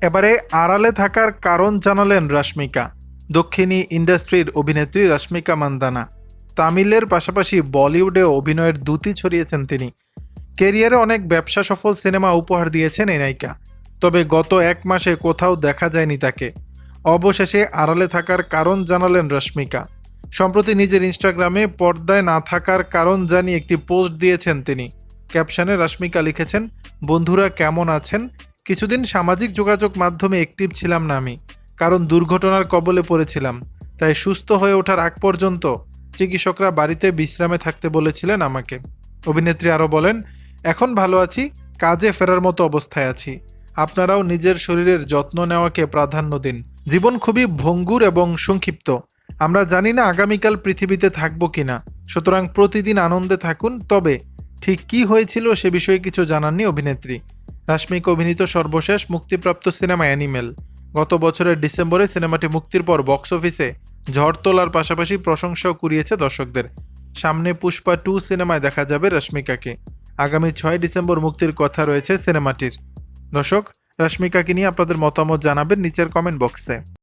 এবারে আড়ালে থাকার কারণ জানালেন রশ্মিকা। দক্ষিণী ইন্ডাস্ট্রির অভিনেত্রী রশ্মিকা মান্দানা তামিলের পাশাপাশি বলিউডেও অভিনয়ের দ্যুতি ছড়িয়েছেন তিনি। কেরিয়ারে অনেক ব্যবসা সফল সিনেমা উপহার দিয়েছেন এই নায়িকা। তবে গত 1 মাসে কোথাও দেখা যায়নি তাকে। অবশেষে আড়ালে থাকার কারণ জানালেন রশ্মিকা। সম্প্রতি নিজের ইনস্টাগ্রামে পর্দায় না থাকার কারণ জানিয়ে একটি পোস্ট দিয়েছেন তিনি। ক্যাপশনে রশ্মিকা লিখেছেন, বন্ধুরা কেমন আছেন? কিছুদিন সামাজিক যোগাযোগ মাধ্যমে অ্যাক্টিভ ছিলাম না আমি, কারণ দুর্ঘটনার কবলে পড়েছিলাম। তাই সুস্থ হয়ে ওঠার আগ পর্যন্ত চিকিৎসকরা বাড়িতে বিশ্রামে থাকতে বলেছিলেন আমাকে। অভিনেত্রী আরও বলেন, এখন ভালো আছি, কাজে ফেরার মতো অবস্থায় আছি। আপনারাও নিজের শরীরের যত্ন নেওয়াকে প্রাধান্য দিন। জীবন খুবই ভঙ্গুর এবং সংক্ষিপ্ত। আমরা জানি না আগামীকাল পৃথিবীতে থাকবো কিনা, সুতরাং প্রতিদিন আনন্দে থাকুন। তবে ঠিক কী হয়েছিল সে বিষয়ে কিছু জানাননি অভিনেত্রী। রাশমিকা অভিনীত সর্বশেষ মুক্তিপ্রাপ্ত সিনেমা অ্যানিমেল। গত বছরের ডিসেম্বরে সিনেমাটি মুক্তির পর বক্স অফিসে ঝড় তোলার পাশাপাশি প্রশংসাও কুড়িয়েছে দর্শকদের। সামনে পুষ্পা 2 সিনেমায় দেখা যাবে রশ্মিকাকে। আগামী 6 ডিসেম্বর মুক্তির কথা রয়েছে সিনেমাটির। দর্শক, রশ্মিকাকে নিয়ে আপনাদের মতামত জানাবেন নিচের কমেন্ট বক্সে।